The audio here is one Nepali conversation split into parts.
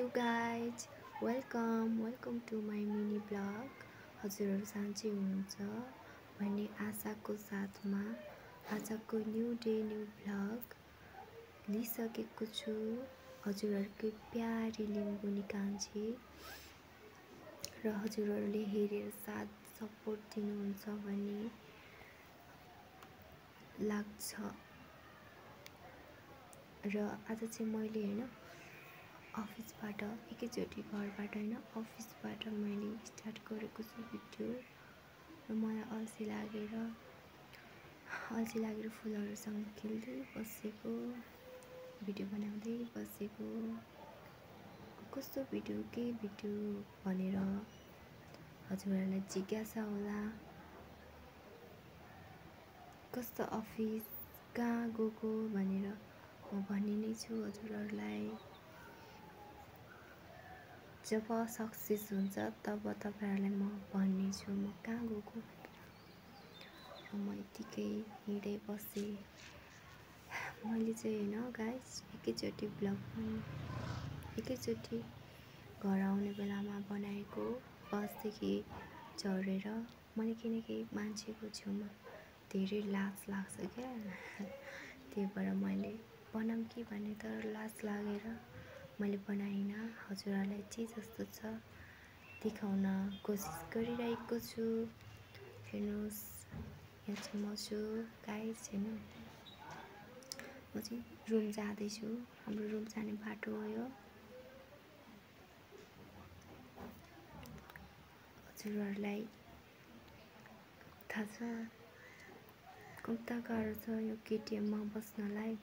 Hello guys, welcome to my mini blog. हजुरहरू सन्चै हुनुहुन्छ भन्ने आशाको साथमा आजको न्यू डे न्यू ब्लग लिइसकेको छु। हजुरहरूकै प्यारी लिम्बू निकान्छे र हजुरहरूले हेरेर साथ सपोर्ट दिनुहुन्छ भन्ने लाग्छ। र आज चाहिँ मैले अफिसबाट एकैचोटि घरबाट अफिसबाट मैले स्टार्ट गरेको छु भिडियो। र मलाई अल्छी लागेर फुलहरूसँग खेल्दै बसेको, भिडियो बनाउँदै बसेको। कस्तो भिडियो के भिडियो भनेर हजुरहरूलाई जिज्ञासा होला। कस्तो अफिस कहाँ गएको भनेर म भन्ने नै छु हजुरहरूलाई। जब सक्सेस हुन्छ तब तपाईहरुलाई म भन्ने छु म कहाँ गएको भनेर। म यतिकै हिँड्दै बसेँ। मैले चाहिँ गाइस एकैचोटि घर आउने बेलामा बनाएको बसदेखि झरेर मैले किनकि मान्छेको छेउमा धेरै लाज लाग्छ क्या। त्यही भएर मैले बनाऊँ कि भने तर लाज लागेर मैले बनाइनँ। हजुरहरूलाई जे जस्तो छ देखाउन कोसिस गरिरहेको छु। हेर्नुहोस्, यहाँ चाहिँ म छु गाइस म चाहिँ रुम जाँदैछु। हाम्रो रुम जाने बाटो हो यो। हजुरहरूलाई थाहा छ कता गाह्रो छ यो केटिएममा बस्नलाई।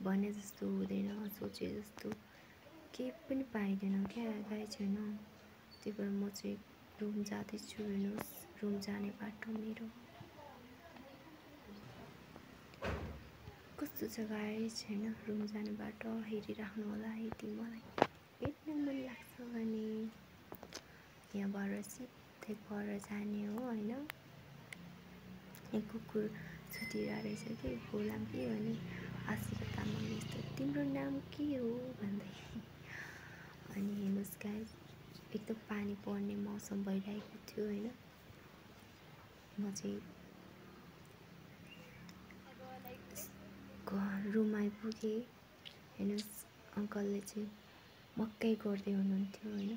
भने जस्तो हुँदैन, सोचे जस्तो केही पनि पाइँदैन क्या गाइस त्यही भएर म चाहिँ रुम जाँदैछु। हेर्नुहोस्, रुम जाने बाटो मेरो कस्तो छ गाइस रुम जाने बाटो हेरिराख्नु होला। यदि मलाई हेर्न मन लाग्छ भने यहाँबाट सिधै पर जाने हो होइन। यहाँ कुकुर छुटिरहेको रहेछ कि बोलाम कि भने आशिका तामाङ यस्तो तिम्रो नाम के हो भन्दै। अनि हेर्नुहोस् गाइस, एकदम पानी पर्ने मौसम भइरहेको थियो होइन। म चाहिँ रुम आइपुगेँ। हेर्नुहोस्, अङ्कलले चाहिँ मकै गर्दै हुनुहुन्थ्यो होइन।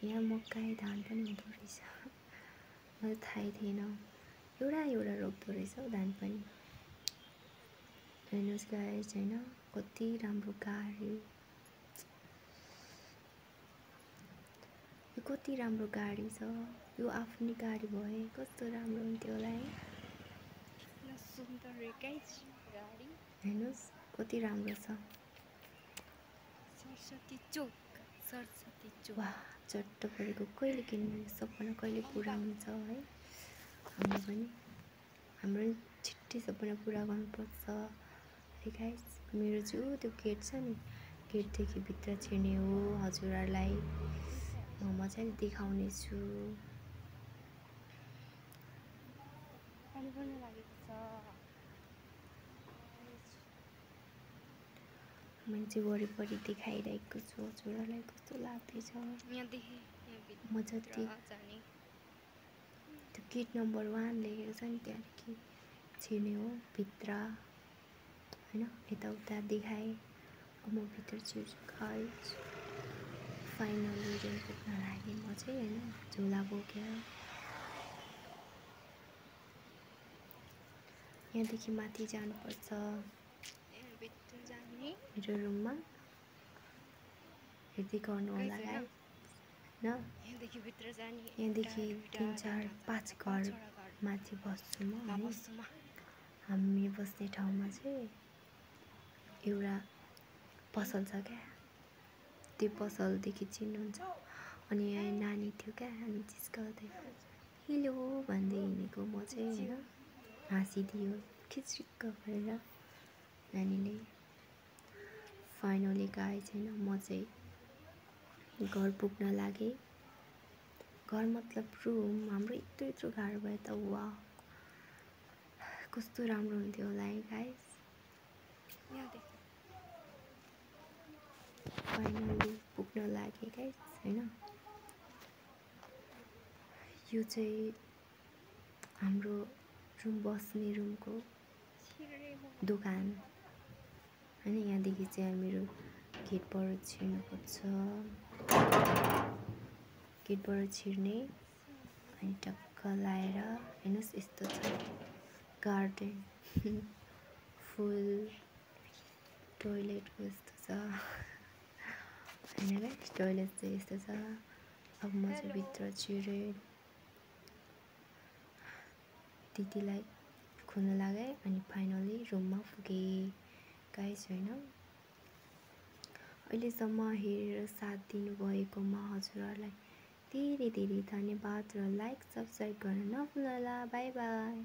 यहाँ मकै धान पनि हुँदो रहेछ, मलाई थाहै थिएन। एउटा रोप्दो रहेछ हौ धान पनि। हेर्नुहोस् गाइस कति राम्रो गाडी, यो कति राम्रो गाडी छ। यो आफ्नै गाडी भए कस्तो राम्रो हुन्थ्यो होला है। सुन्दर गाइस गाडी हेर्नुहोस् कति राम्रो छ। सरस्वती चोक वाह, चट्ट परेको। कहिले किन्ने सपना कहिले पुरा हुन्छ है। हाम्रो छिट्टै सपना पुरा गर्नुपर्छ है गाइस। मेरो जो त्यो गेट छ नि, गेटदेखि भित्र छिर्ने हो। हजुरहरूलाई म मजाले देखाउने छु। पानी पर्न लागेको छ। मान्छे वरिपरि देखाइरहेको छु हजुरहरूलाई कस्तो लाग्दैछ। म जति त्यो गेट नम्बर 1 लेखेको छ नि त्यहाँदेखि छिर्ने हो भित्र होइन। यताउता देखाएँ। म भित्र छिर्छु गाइस। फाइनली रुम पुग्न लागेँ म चाहिँ होइन, झोला बोकेर। यहाँदेखि माथि जानुपर्छ मेरो रुममा। हेर्दै गर्नु होला गाइस होइन। यहाँदेखि 3, 4, 5 घर माथि बस्छु म है। हामी बस्ने ठाउँमा चाहिँ एउटा पसल छ क्या। त्यो पसलदेखि चिन्नुहुन्छ। अनि यहाँ नानी थियो क्या, हामी जिस्काउँदै हेलो भन्दै हिँडेको म चाहिँ होइन। हाँसिदियो खिच्रिक्क गरेर नानीले। फाइनली गाइस म चाहिँ घर पुग्न लागेँ। घर मतलब रुम। हाम्रो यत्रो गाह्रो भयो त वाह, कस्तो राम्रो हुन्थ्यो होला है गाइस। फाइनल्ली पुग्न लागे गाइस हैन। यो चाहिँ हाम्रो बस्ने रुमको दोकान हैन। यहाँदेखि चाहिँ हामीहरू गेटबाट छिर्नुपर्छ, गेटबाट छिर्ने अनि टक्क लाएर हेर्नुहोस् यस्तो छ गार्डन फुल टोइलेटको यस्तो छ हैन गाइस। टोइलेट चाहिँ यस्तो छ। अब म चाहिँ भित्र छिरेँ, दिदीलाई खोल्न लगाएँ अनि फाइनली रुममा पुगेँ गाइस हैन। अहिलेसम्म हेरेर साथ दिनुभएकोमा हजुरहरूलाई धेरै धेरै धन्यवाद र लाइक सब्सक्राइब गर्न नभुल्नुहोला। By by.